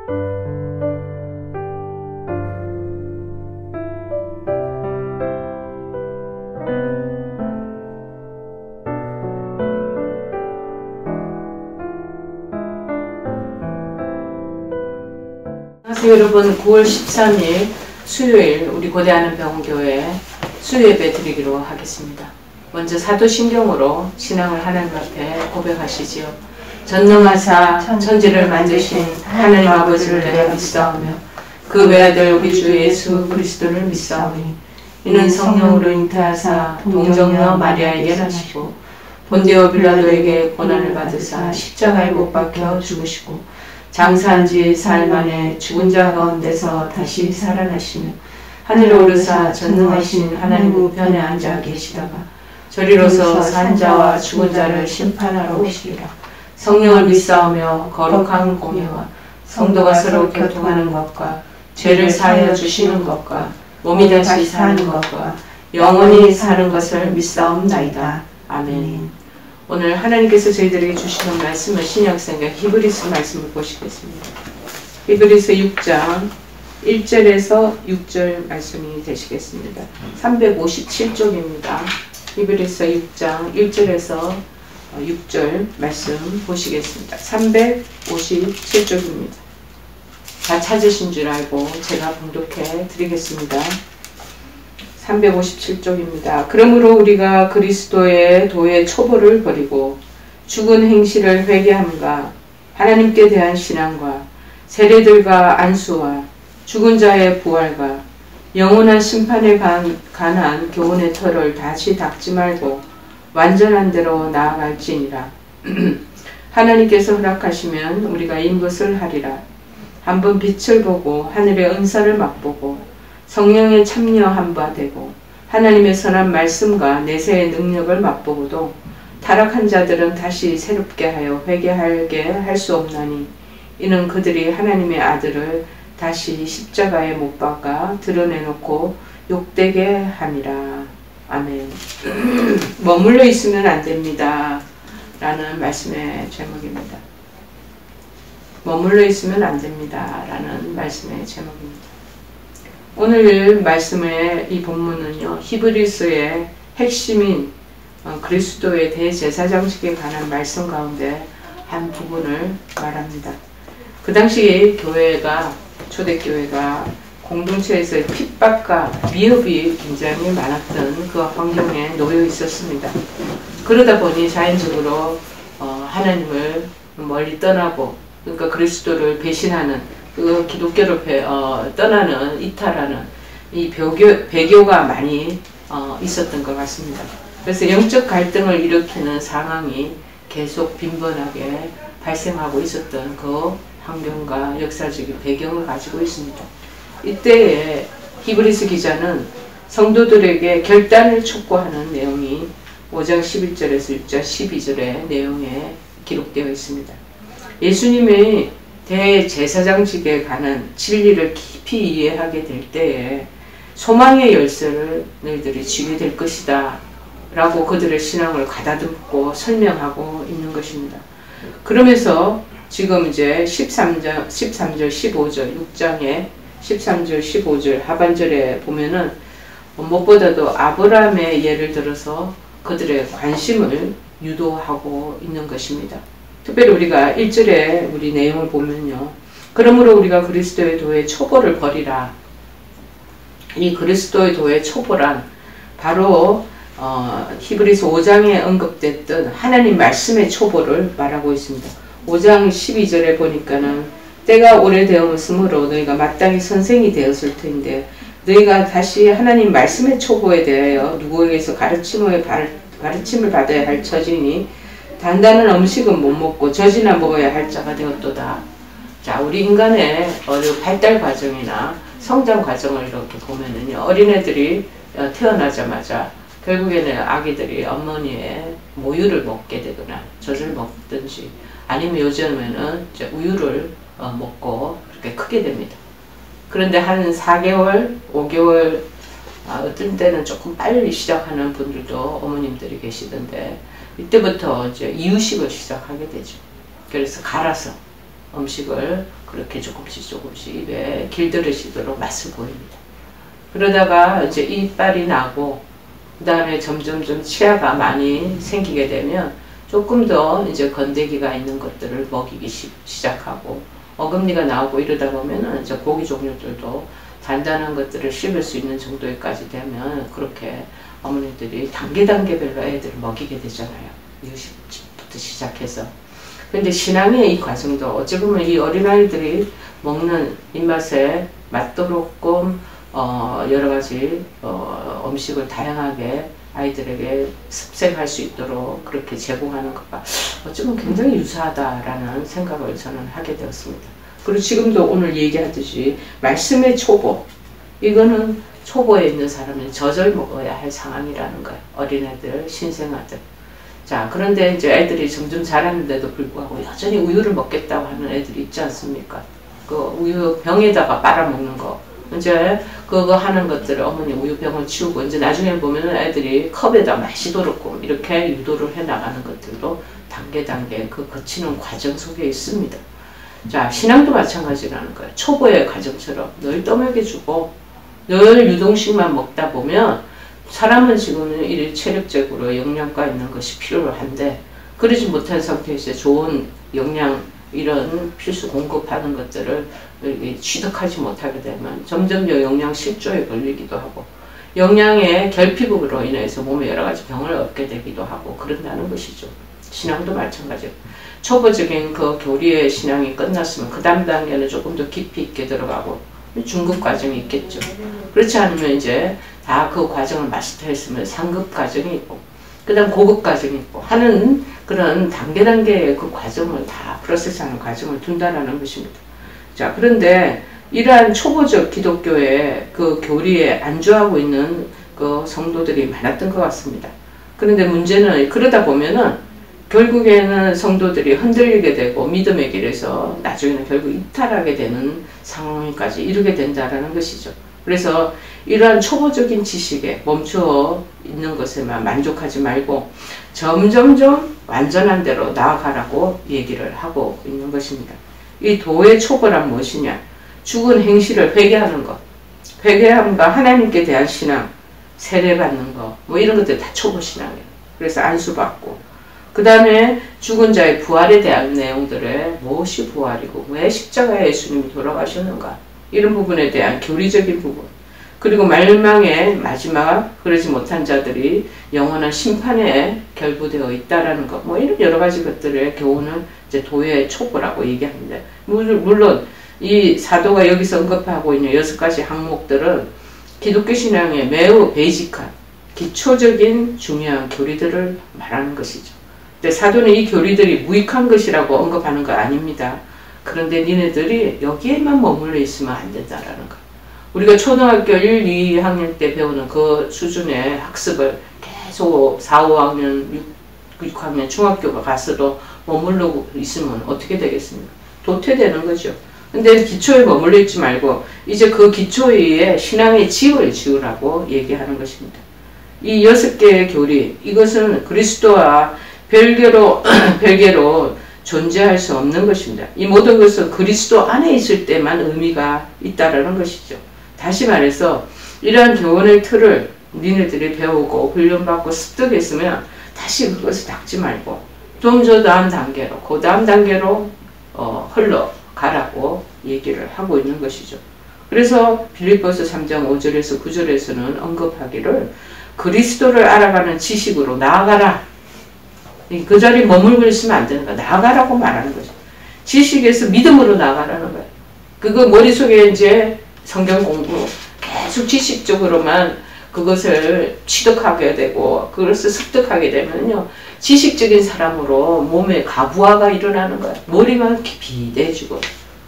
안녕하세요 여러분. 9월 13일 수요일 우리 고대하는병원교회 수요예배 드리기로 하겠습니다. 먼저 사도신경으로 신앙을 하나님 앞에 고백하시지요. 전능하사 천지를 만드신 하나님 아버지를 내가 믿사오며 그 외아들 우리 주 예수 그리스도를 믿사오니 이는 성령으로 잉태하사 동정녀 마리아에게 나시고 본디오 빌라도에게 고난을 받으사 십자가에 못 박혀 죽으시고 장사한 지 사흘 만에 죽은 자 가운데서 다시 살아나시며 하늘에 오르사 전능하신 하나님 우편에 앉아 계시다가 저리로서 산 자와 죽은 자를 심판하러 오시리라. 성령을 믿사오며 거룩한 공예와 성도가 서로 교통하는 것과 죄를 사하여 주시는 것과 몸이 다시 사는 것과 영원히 사는 것을 믿사옵나이다. 아멘. 오늘 하나님께서 저희들에게 주시는 말씀은 신약성경 히브리서 말씀을 보시겠습니다. 히브리서 6장 1절에서 6절 말씀이 되시겠습니다. 357쪽입니다. 히브리서 6장 1절에서 6절 말씀 보시겠습니다. 357쪽입니다. 다 찾으신 줄 알고 제가 봉독해 드리겠습니다. 357쪽입니다. 그러므로 우리가 그리스도의 도의 초보를 버리고 죽은 행실을 회개함과 하나님께 대한 신앙과 세례들과 안수와 죽은 자의 부활과 영원한 심판에 관한 교훈의 털을 다시 닦지 말고 완전한 대로 나아갈지니라. 하나님께서 허락하시면 우리가 인것을 하리라. 한번 빛을 보고 하늘의 은사를 맛보고 성령에 참여한 바 되고 하나님의 선한 말씀과 내세의 능력을 맛보고도 타락한 자들은 다시 새롭게 하여 회개하게 할 수 없나니 이는 그들이 하나님의 아들을 다시 십자가에 못 박아 드러내놓고 욕되게 함이라. 아멘. 머물러 있으면 안 됩니다. 라는 말씀의 제목입니다. 머물러 있으면 안 됩니다. 라는 말씀의 제목입니다. 오늘 말씀의 이 본문은요, 히브리서의 핵심인 그리스도의 대제사장직에 관한 말씀 가운데 한 부분을 말합니다. 그 당시 교회가, 초대교회가 공동체에서 핍박과 위협이 굉장히 많았던 그 환경에 놓여 있었습니다. 그러다 보니 자연적으로 하나님을 멀리 떠나고, 그러니까 그리스도를 배신하는, 그 기독교를 떠나는, 이탈하는 이 배교가 많이 있었던 것 같습니다. 그래서 영적 갈등을 일으키는 상황이 계속 빈번하게 발생하고 있었던 그 환경과 역사적인 배경을 가지고 있습니다. 이때에 히브리서 기자는 성도들에게 결단을 촉구하는 내용이 5장 11절에서 6장 12절의 내용에 기록되어 있습니다. 예수님의 대제사장직에 관한 진리를 깊이 이해하게 될 때에 소망의 열쇠를 너희들이 쥐게 될 것이다 라고 그들의 신앙을 가다듬고 설명하고 있는 것입니다. 그러면서 지금 이제 13절, 15절, 6장에 13절, 15절 하반절에 보면은 무엇보다도 아브라함의 예를 들어서 그들의 관심을 유도하고 있는 것입니다. 특별히 우리가 1절에 우리 내용을 보면요. 그러므로 우리가 그리스도의 도의 초보를 버리라. 이 그리스도의 도의 초보란 바로 히브리서 5장에 언급됐던 하나님 말씀의 초보를 말하고 있습니다. 5장 12절에 보니까는 때가 오래되었으므로 너희가 마땅히 선생이 되었을 텐데 너희가 다시 하나님 말씀의 초보에 대하여 누구에게서 가르침을 받아야 할 처지니 단단한 음식은 못 먹고 젖이나 먹어야 할 자가 되었도다. 자, 우리 인간의 발달 과정이나 성장 과정을 이렇게 보면은요, 어린애들이 태어나자마자 결국에는 아기들이 어머니의 모유를 먹게 되거나 젖을 먹든지 아니면 요즘에는 이제 우유를 먹고 그렇게 크게 됩니다. 그런데 한 4개월, 5개월, 어떤 때는 조금 빨리 시작하는 분들도 어머님들이 계시던데 이때부터 이제 이유식을 시작하게 되죠. 그래서 갈아서 음식을 그렇게 조금씩 입에 길들여지도록 맛을 보입니다. 그러다가 이제 이빨이 나고 그 다음에 점점점 치아가 많이 생기게 되면 조금 더 이제 건더기가 있는 것들을 먹이기 시작하고 어금니가 나오고 이러다 보면은 이제 고기 종류들도 단단한 것들을 씹을 수 있는 정도까지 되면 그렇게 어머니들이 단계별로 애들을 먹이게 되잖아요. 유식부터 시작해서. 근데 신앙의 이 과정도 어찌 보면 이 어린아이들이 먹는 입맛에 맞도록끔 여러 가지 음식을 다양하게 아이들에게 습생할 수 있도록 그렇게 제공하는 것과 어쩌면 굉장히 유사하다라는 생각을 저는 하게 되었습니다. 그리고 지금도 오늘 얘기하듯이 말씀의 초보, 이거는 초보에 있는 사람은 젖을 먹어야 할 상황이라는 거예요. 어린애들, 신생아들. 자, 그런데 이제 애들이 점점 자라는데도 불구하고 여전히 우유를 먹겠다고 하는 애들이 있지 않습니까? 그 우유 병에다가 빨아먹는 거. 이제 그거 하는 것들을 어머니 우유병을 치우고 이제 나중에 보면은 애들이 컵에다 마시도록 이렇게 유도를 해 나가는 것들도 단계 그 거치는 과정 속에 있습니다. 자, 신앙도 마찬가지라는 거예요. 초보의 과정처럼 늘 떠먹여주고 늘 유동식만 먹다 보면 사람은 지금은 이 체력적으로 영양가 있는 것이 필요한데 그러지 못한 상태에서 좋은 영양 이런 필수 공급하는 것들을 취득하지 못하게 되면 점점 영양 실조에 걸리기도 하고 영양의 결핍으로 인해서 몸에 여러 가지 병을 얻게 되기도 하고 그런다는 것이죠. 신앙도 마찬가지예요. 초보적인 그 교리의 신앙이 끝났으면 그 다음 단계는 조금 더 깊이 있게 들어가고 중급 과정이 있겠죠. 그렇지 않으면 이제 다 그 과정을 마스터했으면 상급 과정이 있고 그 다음 고급 과정이 있고 하는 그런 단계의 그 과정을 다 프로세스하는 과정을 둔다라는 것입니다. 자, 그런데 이러한 초보적 기독교의 그 교리에 안주하고 있는 그 성도들이 많았던 것 같습니다. 그런데 문제는 그러다 보면은 결국에는 성도들이 흔들리게 되고 믿음의 길에서 나중에는 결국 이탈하게 되는 상황까지 이르게 된다라는 것이죠. 그래서 이러한 초보적인 지식에 멈춰 있는 것에만 만족하지 말고 점점점 완전한 대로 나아가라고 얘기를 하고 있는 것입니다. 이 도의 초보란 무엇이냐? 죽은 행실을 회개하는 것, 회개함과 하나님께 대한 신앙, 세례받는 것, 뭐 이런 것들 다 초보 신앙이에요. 그래서 안수받고 그 다음에 죽은 자의 부활에 대한 내용들에 무엇이 부활이고 왜 십자가에 예수님이 돌아가셨는가 이런 부분에 대한 교리적인 부분 그리고 말망의 마지막 그러지 못한 자들이 영원한 심판에 결부되어 있다라는 것 뭐 이런 여러 가지 것들의 교훈을 이제 도의 초보라고 얘기합니다. 물론 이 사도가 여기서 언급하고 있는 6가지 항목들은 기독교 신앙의 매우 베이직한 기초적인 중요한 교리들을 말하는 것이죠. 근데 사도는 이 교리들이 무익한 것이라고 언급하는 거 아닙니다. 그런데 니네들이 여기에만 머물러 있으면 안 된다라는 거. 우리가 초등학교 1, 2학년 때 배우는 그 수준의 학습을 계속 4, 5학년, 6학년 중학교가 가서도 머물러 있으면 어떻게 되겠습니까? 도태되는 거죠. 근데 기초에 머물러 있지 말고 이제 그 기초에 신앙의 집을 지으라고 얘기하는 것입니다. 이 6개의 교리, 이것은 그리스도와 별개로 존재할 수 없는 것입니다. 이 모든 것은 그리스도 안에 있을 때만 의미가 있다라는 것이죠. 다시 말해서 이러한 교훈의 틀을 니네들이 배우고 훈련받고 습득했으면 다시 그것을 닦지 말고 좀 저 다음 단계로 그 다음 단계로 흘러가라고 얘기를 하고 있는 것이죠. 그래서 빌립보서 3장 5절에서 9절에서는 언급하기를 그리스도를 알아가는 지식으로 나아가라. 그 자리에 머물고 있으면 안 되는 거야. 나아가라고 말하는 거죠. 지식에서 믿음으로 나아가라는 거야. 그거 머릿속에 이제 성경 공부 계속 지식적으로만 그것을 취득하게 되고 그것을 습득하게 되면요. 지식적인 사람으로 몸에 가부화가 일어나는 거야. 머리만 비대해지고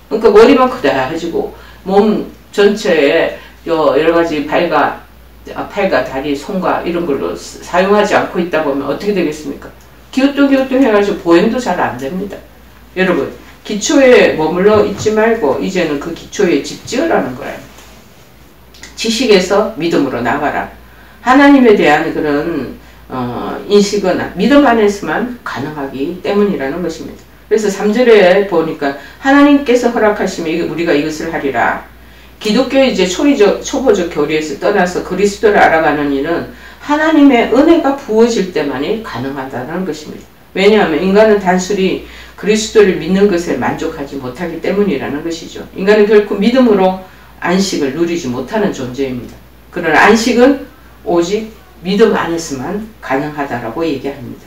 그러니까 머리만 크다해지고 몸 전체에 여러 가지 팔과 다리, 손과 이런 걸로 사용하지 않고 있다 보면 어떻게 되겠습니까? 기웃도 해가지고 보행도 잘 안 됩니다. 여러분 기초에 머물러 있지 말고 이제는 그 기초에 집 지으라는 거예요. 지식에서 믿음으로 나가라. 하나님에 대한 그런 인식은 믿음 안에서만 가능하기 때문이라는 것입니다. 그래서 3절에 보니까 하나님께서 허락하시면 우리가 이것을 하리라. 기독교의 이제 초보적 교리에서 떠나서 그리스도를 알아가는 일은 하나님의 은혜가 부어질 때만이 가능하다는 것입니다. 왜냐하면 인간은 단순히 그리스도를 믿는 것에 만족하지 못하기 때문이라는 것이죠. 인간은 결코 믿음으로 안식을 누리지 못하는 존재입니다. 그러나 안식은 오직 믿음 안에서만 가능하다라고 얘기합니다.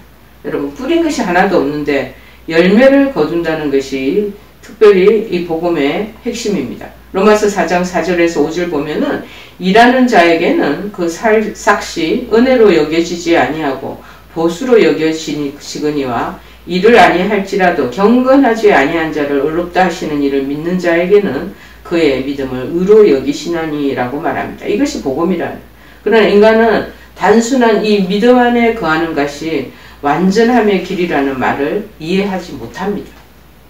여러분, 뿌린 것이 하나도 없는데 열매를 거둔다는 것이 특별히 이 복음의 핵심입니다. 로마서 4장 4절에서 5절 보면은 일하는 자에게는 그 삭시 은혜로 여겨지지 아니하고 보수로 여겨지거니와 일을 아니할지라도 경건하지 아니한 자를 의롭다 하시는 일을 믿는 자에게는 그의 믿음을 의로 여기시나니라고 말합니다. 이것이 복음이라는. 그러나 인간은 단순한 이 믿음 안에 거하는 것이 완전함의 길이라는 말을 이해하지 못합니다.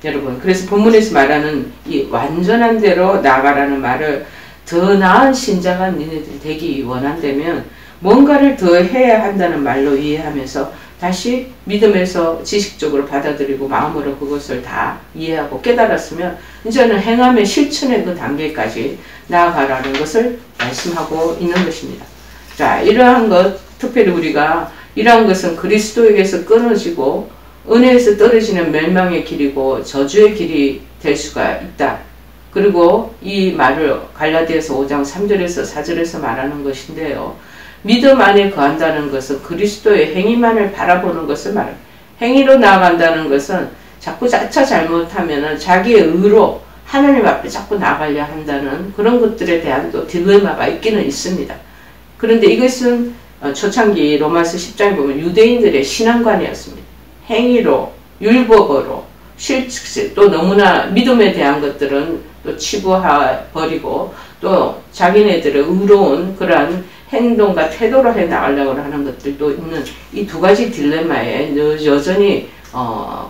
여러분, 그래서 본문에서 말하는 이 완전한 대로 나아가라는 말을 더 나은 신자가 너희들이 되기 원한다면 뭔가를 더 해야 한다는 말로 이해하면서 다시 믿음에서 지식적으로 받아들이고 마음으로 그것을 다 이해하고 깨달았으면 이제는 행함의 실천의 그 단계까지 나아가라는 것을 말씀하고 있는 것입니다. 자, 이러한 것, 특별히 우리가 이러한 것은 그리스도에게서 끊어지고 은혜에서 떨어지는 멸망의 길이고 저주의 길이 될 수가 있다. 그리고 이 말을 갈라디아서 5장 3절에서 4절에서 말하는 것인데요. 믿음 안에 거한다는 것은 그리스도의 행위만을 바라보는 것을 말합니다. 행위로 나아간다는 것은 자꾸 자차 잘못하면 자기의 의로 하나님 앞에 자꾸 나가려 한다는 그런 것들에 대한 또 딜레마가 있기는 있습니다. 그런데 이것은 초창기 로마서 10장에 보면 유대인들의 신앙관이었습니다. 행위로, 율법으로, 실측시, 또 너무나 믿음에 대한 것들은 또 치부해버리고 또 자기네들의 의로운 그러한 행동과 태도로 해 나가려고 하는 것들도 있는 이 두 가지 딜레마에 여전히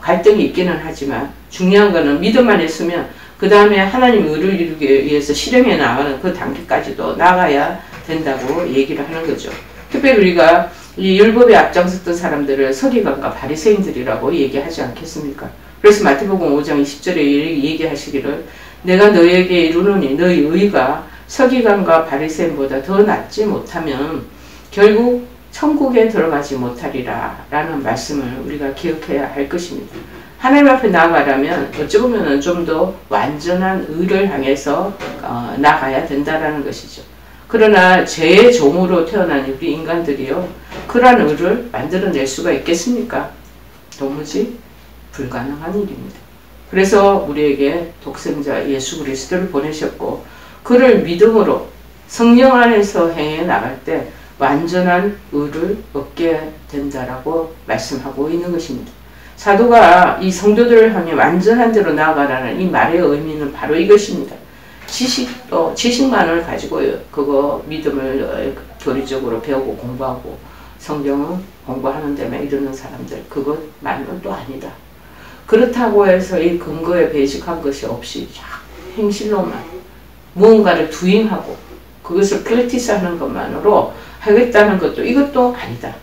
갈등이 있기는 하지만 중요한 것은 믿음 안에 있으면 그 다음에 하나님 의를 이루기 위해서 실행해 나가는 그 단계까지도 나가야 된다고 얘기를 하는 거죠. 특별히 우리가 이 율법에 앞장섰던 사람들을 서기관과 바리새인들이라고 얘기하지 않겠습니까? 그래서 마태복음 5장 20절에 얘기하시기를 내가 너에게 이르노니 너희 의가 서기관과 바리새인보다 더 낫지 못하면 결국 천국에 들어가지 못하리라 라는 말씀을 우리가 기억해야 할 것입니다. 하나님 앞에 나아가려면 어찌 보면 좀 더 완전한 의를 향해서 나가야 된다라는 것이죠. 그러나 죄의 종으로 태어난 우리 인간들이요, 그러한 의를 만들어낼 수가 있겠습니까? 도무지 불가능한 일입니다. 그래서 우리에게 독생자 예수 그리스도를 보내셨고 그를 믿음으로 성령 안에서 행해 나갈 때 완전한 의를 얻게 된다라고 말씀하고 있는 것입니다. 사도가 이 성도들을 향해 완전한 대로 나아가라는 이 말의 의미는 바로 이것입니다. 지식만을 가지고 그거 믿음을 교리적으로 배우고 공부하고 성경을 공부하는 데만 이르는 사람들, 그것만은 또 아니다. 그렇다고 해서 이 근거에 배식한 것이 없이 행실로만 무언가를 두임하고 그것을 프랙티스하는 것만으로 하겠다는 것도 이것도 아니다.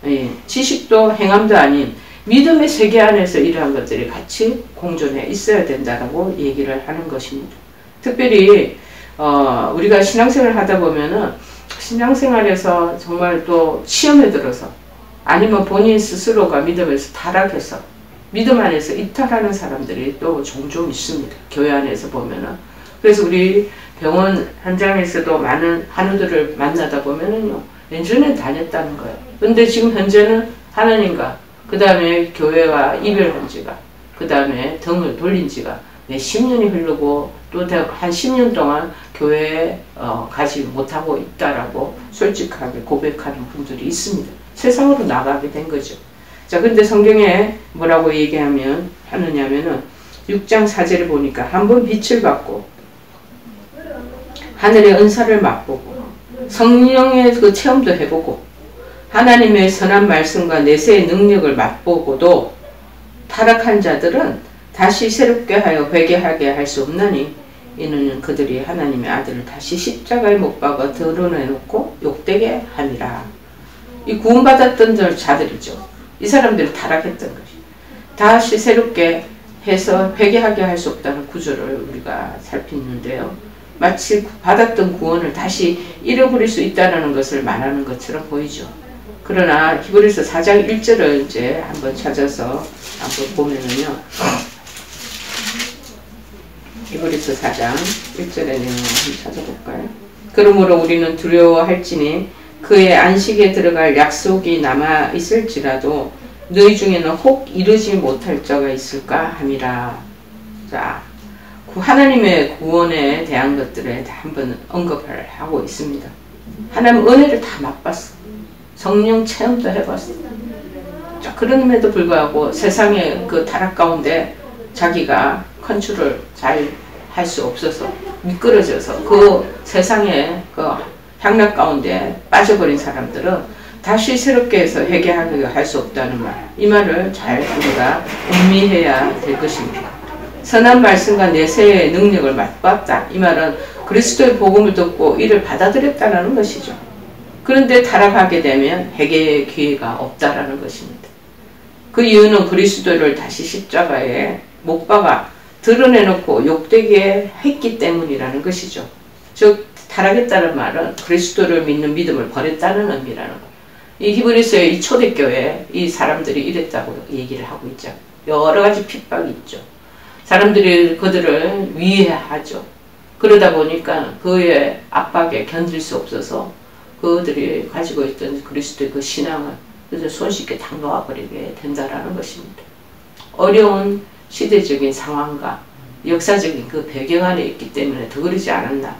예, 지식도 행함도 아닌 믿음의 세계 안에서 이러한 것들이 같이 공존해 있어야 된다라고 얘기를 하는 것입니다. 특별히 우리가 신앙생활을 하다 보면은 신앙생활에서 정말 또 시험에 들어서 아니면 본인 스스로가 믿음에서 타락해서 믿음 안에서 이탈하는 사람들이 또 종종 있습니다. 교회 안에서 보면은. 그래서 우리 병원 현장에서도 많은 한우들을 만나다 보면은요, 예전에 다녔다는 거예요. 근데 지금 현재는 하나님과 그 다음에 교회와 이별한 지가, 그 다음에 등을 돌린 지가 몇 10년이 흐르고 또 한 10년 동안 교회에 가지 못하고 있다라고 솔직하게 고백하는 분들이 있습니다. 세상으로 나가게 된 거죠. 자, 근데 성경에 뭐라고 하느냐면은 6장 4절을 보니까 한번 빛을 받고 하늘의 은사를 맛보고 성령의 그 체험도 해보고 하나님의 선한 말씀과 내세의 능력을 맛보고도 타락한 자들은 다시 새롭게 하여 회개하게 할 수 없나니 이는 그들이 하나님의 아들을 다시 십자가에 못 박아 드러내놓고 욕되게 함이라. 이 구원받았던 자들이죠. 이 사람들이 타락했던 것이. 다시 새롭게 해서 회개하게 할 수 없다는 구절을 우리가 살피는데요. 마치 받았던 구원을 다시 잃어버릴 수 있다는 것을 말하는 것처럼 보이죠. 그러나 히브리서 4장 1절을 이제 한번 찾아서 한번 보면은요. 히브리서 4장 1절의 내용을 한번 찾아볼까요? 그러므로 우리는 두려워할지니 그의 안식에 들어갈 약속이 남아 있을지라도 너희 중에는 혹 이르지 못할 자가 있을까 함이라. 자, 하나님의 구원에 대한 것들에 한번 언급을 하고 있습니다. 하나님 은혜를 다 맛봤어. 성령 체험도 해봤어. 자, 그럼에도 불구하고 세상의 그 타락 가운데 자기가 컨트롤 잘 할 수 없어서 미끄러져서 그 세상의 그 향락 가운데 빠져버린 사람들은 다시 새롭게 해서 회개하게 할 수 없다는 말. 이 말을 잘 우리가 음미해야 될 것입니다. 선한 말씀과 내세의 능력을 맛봤다. 이 말은 그리스도의 복음을 듣고 이를 받아들였다는 것이죠. 그런데 타락하게 되면 회개의 기회가 없다라는 것입니다. 그 이유는 그리스도를 다시 십자가에 못 박아 드러내놓고 욕되게 했기 때문이라는 것이죠. 즉 타락했다는 말은 그리스도를 믿는 믿음을 버렸다는 의미라는 거예요. 이 히브리서의 이 초대교회 이 사람들이 이랬다고 얘기를 하고 있죠. 여러 가지 핍박이 있죠. 사람들이 그들을 위해하죠. 그러다 보니까 그의 압박에 견딜 수 없어서 그들이 가지고 있던 그리스도의 그 신앙을 그래서 손쉽게 다 놓아버리게 된다라는 것입니다. 어려운 시대적인 상황과 역사적인 그 배경 안에 있기 때문에 더 그러지 않았나.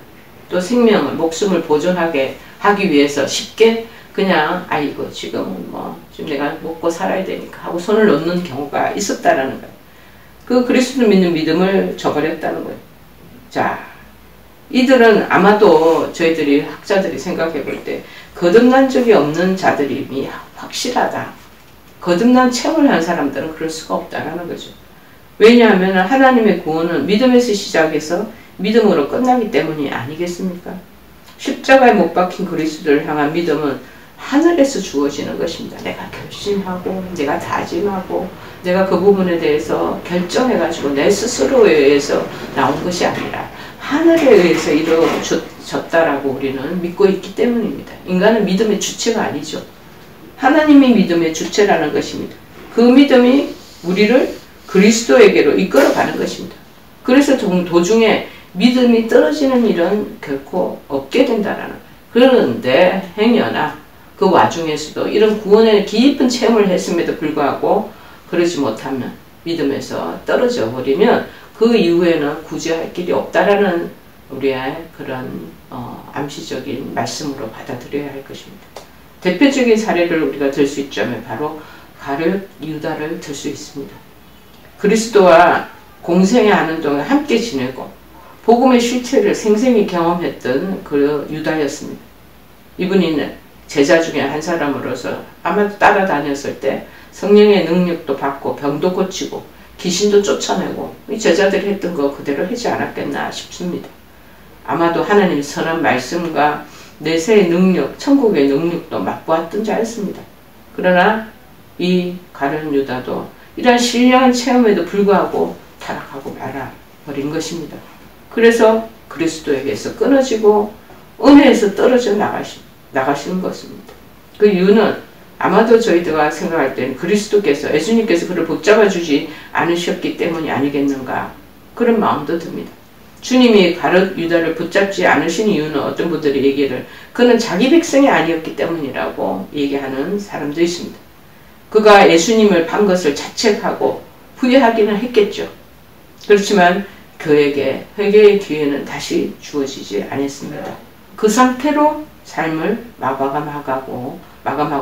또 생명을, 목숨을 보존하게 하기 위해서 쉽게 그냥 아이고 지금은 뭐 지금 내가 먹고 살아야 되니까 하고 손을 놓는 경우가 있었다라는 거예요. 그 그리스도 믿는 믿음을 저버렸다는 거예요. 자, 이들은 아마도 저희들이 학자들이 생각해 볼 때 거듭난 적이 없는 자들임이 확실하다. 거듭난 체험을 한 사람들은 그럴 수가 없다라는 거죠. 왜냐하면 하나님의 구원은 믿음에서 시작해서 믿음으로 끝나기 때문이 아니겠습니까? 십자가에 못 박힌 그리스도를 향한 믿음은 하늘에서 주어지는 것입니다. 내가 결심하고 내가 다짐하고 내가 그 부분에 대해서 결정해가지고 내 스스로에 의해서 나온 것이 아니라 하늘에 의해서 이루어졌다라고 우리는 믿고 있기 때문입니다. 인간은 믿음의 주체가 아니죠. 하나님이 믿음의 주체라는 것입니다. 그 믿음이 우리를 그리스도에게로 이끌어가는 것입니다. 그래서 도중에 믿음이 떨어지는 일은 결코 없게 된다는 거예요. 그런데 행여나 그 와중에서도 이런 구원의 깊은 체험을 했음에도 불구하고 그러지 못하면 믿음에서 떨어져 버리면 그 이후에는 구제할 길이 없다라는 우리의 그런 암시적인 말씀으로 받아들여야 할 것입니다. 대표적인 사례를 우리가 들 수 있자면 바로 가룟 유다를 들 수 있습니다. 그리스도와 공생애하는 동안 함께 지내고 복음의 실체를 생생히 경험했던 그 유다였습니다. 이분이 제자 중에 한 사람으로서 아마도 따라다녔을 때 성령의 능력도 받고 병도 고치고 귀신도 쫓아내고 이 제자들이 했던 거 그대로 하지 않았겠나 싶습니다. 아마도 하나님의 선한 말씀과 내세의 능력, 천국의 능력도 맛보았던 자였습니다. 그러나 이 가룟 유다도 이러한 신령한 체험에도 불구하고 타락하고 말아버린 것입니다. 그래서 그리스도에게서 끊어지고 은혜에서 떨어져 나가시는 것입니다. 그 이유는 아마도 저희들가 생각할 때는 그리스도께서 예수님께서 그를 붙잡아 주지 않으셨기 때문이 아니겠는가 그런 마음도 듭니다. 주님이 가룟 유다를 붙잡지 않으신 이유는 어떤 분들이 얘기를 그는 자기 백성이 아니었기 때문이라고 얘기하는 사람도 있습니다. 그가 예수님을 판 것을 자책하고 후회하기는 했겠죠. 그렇지만 그에게 회개의 기회는 다시 주어지지 않았습니다. 그 상태로 삶을 마감하고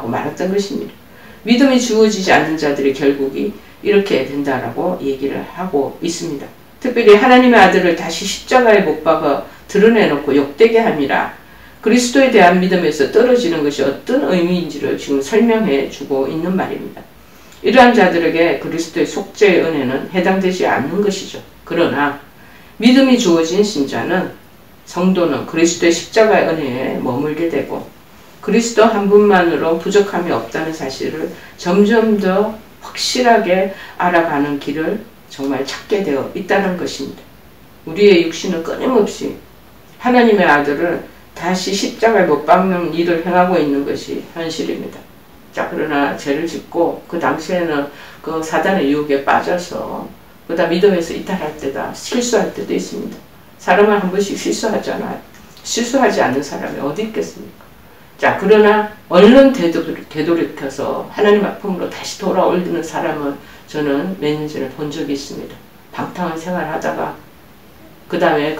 말았던 것입니다. 믿음이 주어지지 않는 자들의 결국이 이렇게 된다라고 얘기를 하고 있습니다. 특별히 하나님의 아들을 다시 십자가에 못 박아 드러내놓고 욕되게 함이라 그리스도에 대한 믿음에서 떨어지는 것이 어떤 의미인지를 지금 설명해 주고 있는 말입니다. 이러한 자들에게 그리스도의 속죄의 은혜는 해당되지 않는 것이죠. 그러나 믿음이 주어진 신자는 성도는 그리스도의 십자가의 은혜에 머물게 되고 그리스도 한 분만으로 부족함이 없다는 사실을 점점 더 확실하게 알아가는 길을 정말 찾게 되어 있다는 것입니다. 우리의 육신은 끊임없이 하나님의 아들을 다시 십자가에 못 박는 일을 행하고 있는 것이 현실입니다. 자, 그러나 죄를 짓고 그 당시에는 그 사단의 유혹에 빠져서 그다 믿음에서 이탈할 때다 실수할 때도 있습니다. 사람은 한 번씩 실수하잖아요. 실수하지 않는 사람이 어디 있겠습니까? 자, 그러나 얼른 되돌이켜서 하나님 앞으로 다시 돌아오는 사람은 저는 몇 년 전에 본 적이 있습니다. 방탕한 생활하다가 그 다음에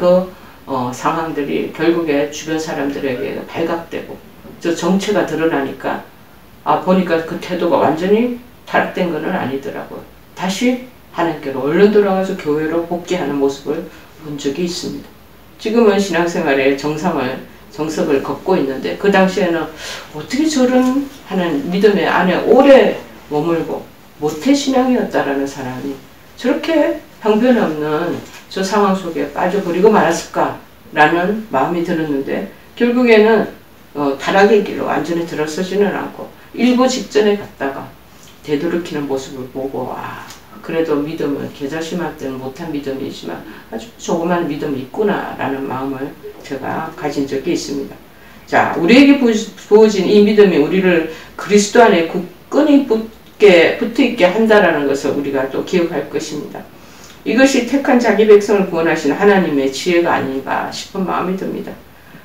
상황들이 결국에 주변 사람들에게 발각되고 저 정체가 드러나니까 보니까 그 태도가 완전히 타락된 건 아니더라고요. 다시 하나님께로 얼른 돌아가서 교회로 복귀하는 모습을 본 적이 있습니다. 지금은 신앙생활의 정석을 걷고 있는데 그 당시에는 어떻게 저런 하는 믿음의 안에 오래 머물고 모태신앙이었다라는 사람이 저렇게 형편없는 저 상황 속에 빠져버리고 말았을까라는 마음이 들었는데 결국에는 타락의 길로 완전히 들어서지는 않고 일부 직전에 갔다가 되돌이키는 모습을 보고 그래도 믿음은 계절심한테는 못한 믿음이지만 아주 조그만 믿음이 있구나라는 마음을 제가 가진 적이 있습니다. 자, 우리에게 부어진 이 믿음이 우리를 그리스도 안에 굳건히 붙어있게 한다라는 것을 우리가 또 기억할 것입니다. 이것이 택한 자기 백성을 구원하신 하나님의 지혜가 아닌가 싶은 마음이 듭니다.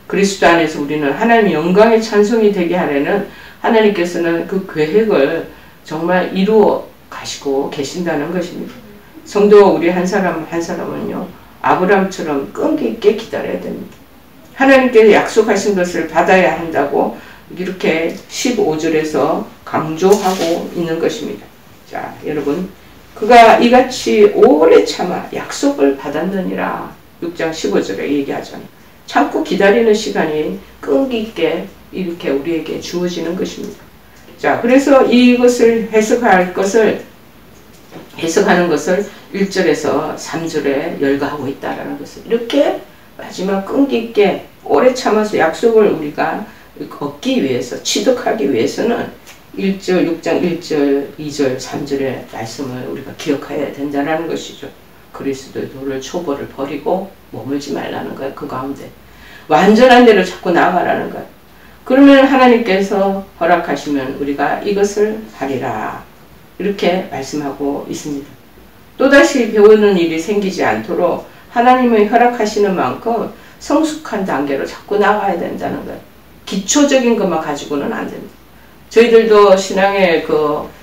그리스도 안에서 우리는 하나님의 영광의 찬송이 되게 하려는 하나님께서는 그 계획을 정말 이루어 가시고 계신다는 것입니다. 성도 우리 한 사람 한 사람은요, 아브라함처럼 끈기 있게 기다려야 됩니다. 하나님께서 약속하신 것을 받아야 한다고 이렇게 15절에서 강조하고 있는 것입니다. 자, 여러분, 그가 이같이 오래 참아 약속을 받았느니라 6장 15절에 얘기하잖아요. 참고 기다리는 시간이 끈기 있게 이렇게 우리에게 주어지는 것입니다. 자, 그래서 이것을 해석하는 것을 1절에서 3절에 열거하고 있다라는 것을 이렇게 마지막 끈기 있게 오래 참아서 약속을 우리가 얻기 위해서 취득하기 위해서는 1절, 6장 1절, 2절, 3절의 말씀을 우리가 기억해야 된다는 것이죠. 그리스도의 도를 초보를 버리고 머물지 말라는 거예요. 그 가운데 완전한 대로 자꾸 나아가라는 거예요. 그러면 하나님께서 허락하시면 우리가 이것을 하리라 이렇게 말씀하고 있습니다. 또다시 배우는 일이 생기지 않도록 하나님의 허락하시는 만큼 성숙한 단계로 자꾸 나가야 된다는 거예요. 기초적인 것만 가지고는 안 됩니다. 저희들도 신앙의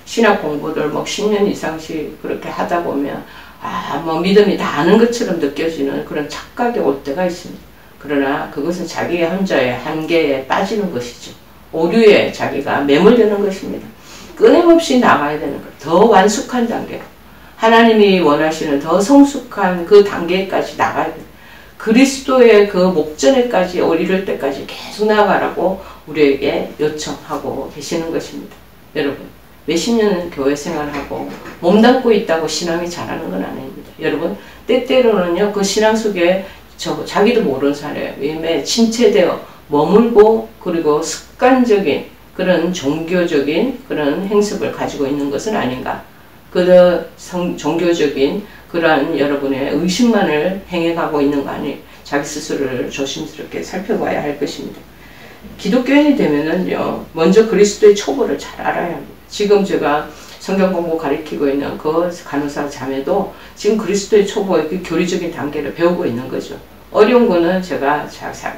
신학 공부를 10년 이상씩 그렇게 하다 보면 믿음이 다 아는 것처럼 느껴지는 그런 착각이 올 때가 있습니다. 그러나 그것은 자기의 혼자의 한계에 빠지는 것이죠. 오류에 자기가 매몰되는 것입니다. 끊임없이 나가야 되는 것, 더 완숙한 단계로 하나님이 원하시는 더 성숙한 그 단계까지 나가야 됩니다. 그리스도의 그 목전에까지 이를 때까지 계속 나아가라고 우리에게 요청하고 계시는 것입니다. 여러분, 몇십 년 교회 생활하고 몸담고 있다고 신앙이 자라는 건 아닙니다. 여러분, 때때로는요, 그 신앙 속에 자기도 모르는 사람에 침체되어 머물고 그리고 습관적인 그런 종교적인 그런 행습을 가지고 있는 것은 아닌가. 종교적인 그러한 여러분의 의식만을 행해가고 있는 거 아니, 자기 스스로를 조심스럽게 살펴봐야 할 것입니다. 기독교인이 되면은요, 먼저 그리스도의 초보를 잘 알아야 합니다. 지금 제가 성경 공부 가르치고 있는 그 간호사 자매도 지금 그리스도의 초보의 그 교리적인 단계를 배우고 있는 거죠. 어려운 거는 제가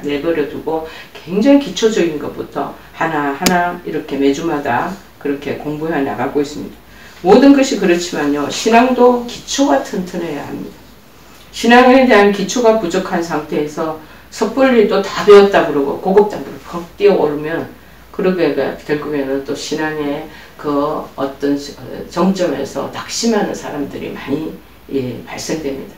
내버려 두고 굉장히 기초적인 것부터 하나하나 이렇게 매주마다 그렇게 공부해 나가고 있습니다. 모든 것이 그렇지만요, 신앙도 기초가 튼튼해야 합니다. 신앙에 대한 기초가 부족한 상태에서 섣불리 또 다 배웠다 그러고 고급장부를 퍽 뛰어오르면 그러게 결국에는 또 신앙의 그 어떤 정점에서 낙심하는 사람들이 많이 발생됩니다.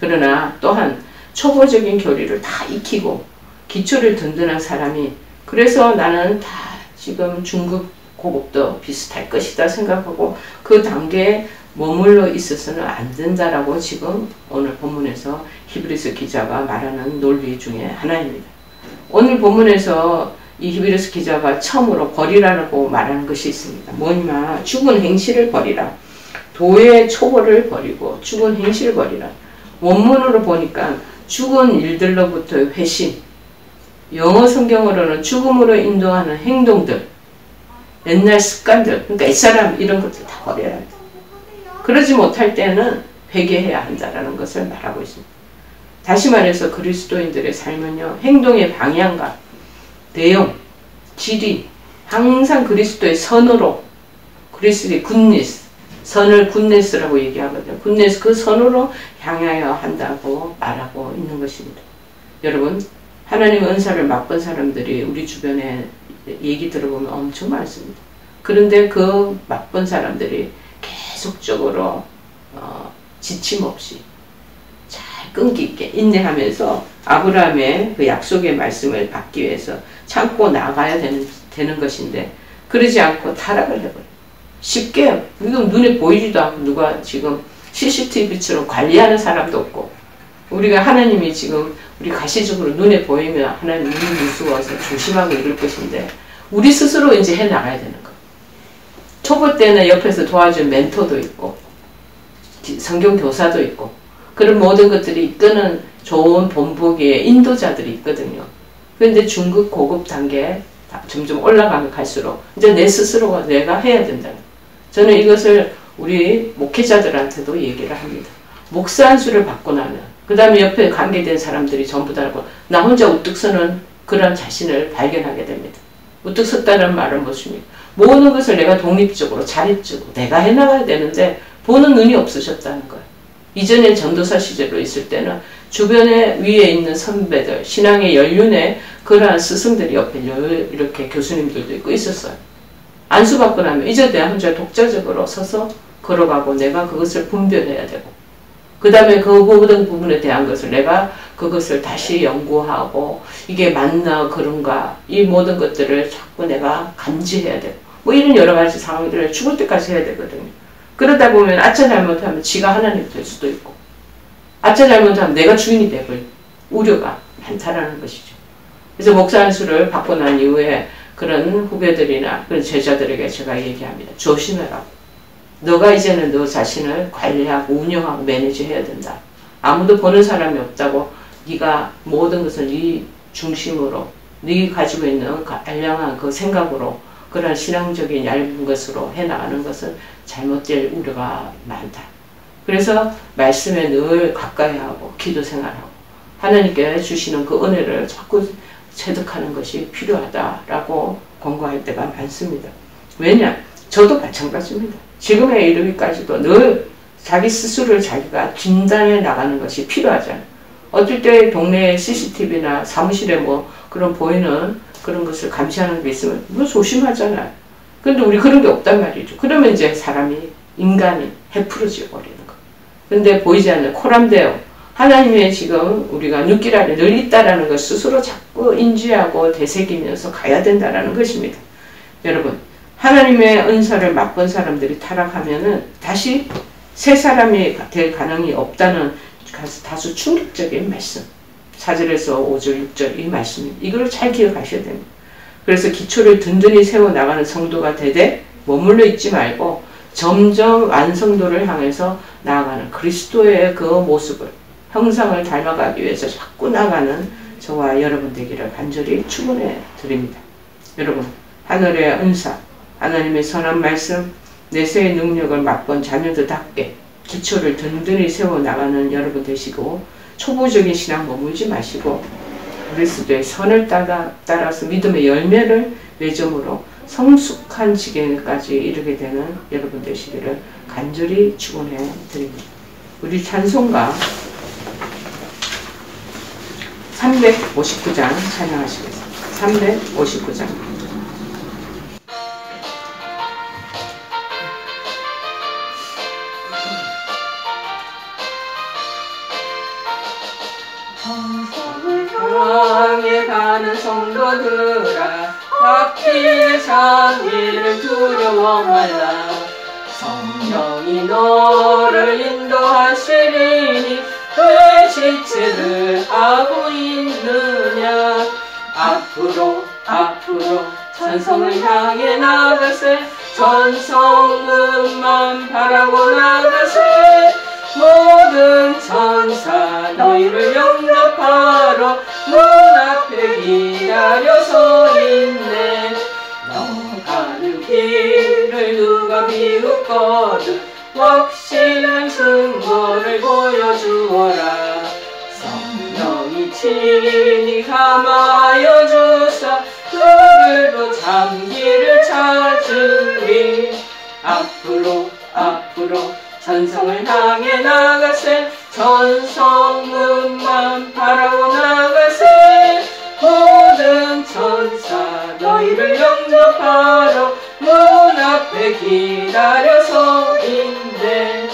그러나 또한 초보적인 교리를 다 익히고 기초를 든든한 사람이 그래서 나는 다 지금 중급 고급도 비슷할 것이다 생각하고 그 단계에 머물러 있어서는 안 된다라고 지금 오늘 본문에서 히브리서 기자가 말하는 논리 중에 하나입니다. 오늘 본문에서 이 히브리서 기자가 처음으로 버리라고 말하는 것이 있습니다. 뭐냐? 죽은 행실을 버리라. 도의 초벌을 버리고 죽은 행실을 버리라. 원문으로 보니까 죽은 일들로부터의 회심, 영어 성경으로는 죽음으로 인도하는 행동들, 옛날 습관들, 그러니까 옛사람 이런 것들 다 버려야 돼. 그러지 못할 때는 회개해야 한다는 것을 말하고 있습니다. 다시 말해서 그리스도인들의 삶은요, 행동의 방향과 내용, 질이 항상 그리스도의 선으로, 그리스도의 굿니스, 선을 굿네스라고 얘기하거든요. 굿네스, 그 선으로 향하여 한다고 말하고 있는 것입니다. 여러분, 하나님의 은사를 맛본 사람들이 우리 주변에 얘기 들어보면 엄청 많습니다. 그런데 그 맛본 사람들이 계속적으로 지침 없이 잘 끈기 있게 인내하면서 아브라함의 그 약속의 말씀을 받기 위해서 참고 나가야 되는 것인데, 그러지 않고 타락을 해버려요. 쉽게, 이건 눈에 보이지도 않고 누가 지금 CCTV처럼 관리하는 사람도 없고, 우리가 하나님이 지금 우리 가시적으로 눈에 보이면 하나님 눈이 무서워서 조심하고 이럴 것인데, 우리 스스로 이제 해 나가야 되는 거. 초보 때는 옆에서 도와준 멘토도 있고, 성경 교사도 있고, 그런 모든 것들이 이끄는 좋은 본보기의 인도자들이 있거든요. 그런데 중급, 고급 단계에 점점 올라가면 갈수록 이제 내 스스로가 내가 해야 된다. 저는 이것을 우리 목회자들한테도 얘기를 합니다. 목사 안수를 받고 나면 그 다음에 옆에 관계된 사람들이 전부 다 하고 나 혼자 우뚝 서는 그런 자신을 발견하게 됩니다. 우뚝 섰다는 말은 무엇입니까? 모든 것을 내가 독립적으로 자립적으로 내가 해나가야 되는데 보는 눈이 없으셨다는 거예요. 이전에 전도사 시절로 있을 때는 주변에 위에 있는 선배들, 신앙의 연륜에 그러한 스승들이 옆에 이렇게 교수님들도 있고 있었어요. 안수받고 나면 이제 내가 혼자 독자적으로 서서 걸어가고 내가 그것을 분별해야 되고, 그 다음에 그 모든 부분에 대한 것을 내가 그것을 다시 연구하고 이게 맞나 그런가 이 모든 것들을 자꾸 내가 감지해야 되고 뭐 이런 여러 가지 상황들을 죽을 때까지 해야 되거든요. 그러다 보면 아차 잘못하면 지가 하나님 될 수도 있고, 아차 잘못하면 내가 주인이 되버릴 우려가 많다라는 것이죠. 그래서 목사 안수를 받고 난 이후에 그런 후배들이나 그런 제자들에게 제가 얘기합니다. 조심해라. 너가 이제는 너 자신을 관리하고 운영하고 매니지해야 된다. 아무도 보는 사람이 없다고 네가 모든 것을 네 중심으로 네 가지고 있는 알량한 그 생각으로 그런 신앙적인 얇은 것으로 해나가는 것은 잘못될 우려가 많다. 그래서 말씀에 늘 가까이 하고 기도 생활하고 하나님께 주시는 그 은혜를 자꾸 체득하는 것이 필요하다라고 권고할 때가 많습니다. 왜냐? 저도 마찬가지입니다. 지금에 이르기까지도 늘 자기 스스로를 자기가 진단해 나가는 것이 필요하잖아요. 어떨 때 동네에 CCTV나 사무실에 뭐 그런 보이는 그런 것을 감시하는 게 있으면 뭐 조심하잖아요. 근데 우리 그런 게 없단 말이죠. 그러면 이제 사람이, 인간이 해프러져 버리는 거. 근데 보이지 않는 코람데오, 하나님의 지금 우리가 눈길 아래 늘 있다라는 걸 스스로 자꾸 인지하고 되새기면서 가야 된다라는 것입니다. 여러분, 하나님의 은사를 맛본 사람들이 타락하면은 다시 새 사람이 될 가능이 없다는 다소 충격적인 말씀. 4절에서 5절, 6절 이 말씀, 이걸 잘 기억하셔야 됩니다. 그래서 기초를 든든히 세워나가는 성도가 되되 머물러 있지 말고 점점 완성도를 향해서 나아가는 그리스도의 그 모습을, 형상을 닮아가기 위해서 자꾸 나가는 저와 여러분 되기를 간절히 축원해 드립니다. 여러분, 하늘의 은사, 하나님의 선한 말씀, 내세의 능력을 맛본 자녀들답게 기초를 든든히 세워나가는 여러분 되시고, 초보적인 신앙 머물지 마시고 그리스도의 선을 따라서 믿음의 열매를 맺음으로 성숙한 지경까지 이르게 되는 여러분 되시기를 간절히 축원해 드립니다. 우리 찬송가 359장 찬양하시겠습니다. 359장. 향해 가는 성도들아, 바퀴의 장애를 두려워 말라. 성령이 너를 인도하시리니 왜 지체를 하고 있느냐. 앞으로 앞으로 천성을 향해 나가세. 천성문만 바라고 나가세. 모든 천사 너희를 영접하러 문 앞에 기다려 서 있네. 너 가는 길을 누가 비웃거든 확실한 증거를 보여주어라. 성령이 친히 감하여 주사 그들도 참기를 찾으리. 앞으로 천성을 향해 나가세. 천성문만 바라고 나가세. 모든 천사 너희를 영접하러 문 앞에 기다려 서 있네.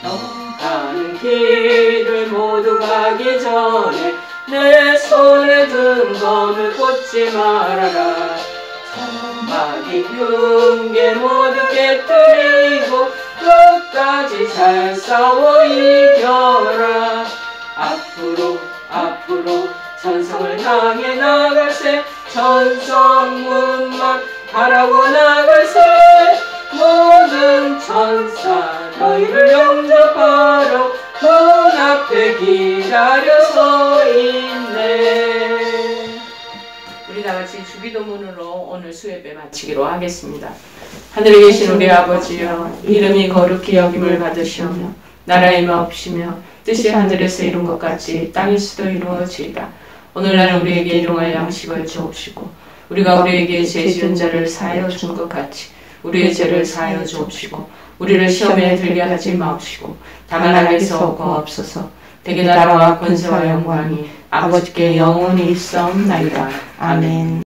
너 가는 길을 모두 가기 전에 내 손에 든 검을 꽂지 말아라. 저마디 흉계 모두 깨뜨리고 끝까지 잘 싸워 이겨라. 앞으로 천성을 향해 나가세. 천성문만 바라고 나가세. 모든 천사 너희를 영접하러 문 앞에 기다려 서 있네. 우리 다 같이 주기도문으로 오늘 수예배 마치기로 하겠습니다. 하늘에 계신 우리 아버지여, 이름이 거룩히 여김을 받으시오며 나라의 마옵시며 뜻이 하늘에서 이룬 것 같이 땅에서도 이루어지이다. 오늘날 우리에게 일용할 양식을 주옵시고 우리가 우리에게 죄 지은 자를 사하여 준 것 같이 우리의 죄를 사하여 주옵시고 우리를 시험에 들게 하지 마옵시고 다만 악에서 구하옵소서. 대개 나라와 권세와 영광이 아버지께 영원히 있사옵나이다. 아멘.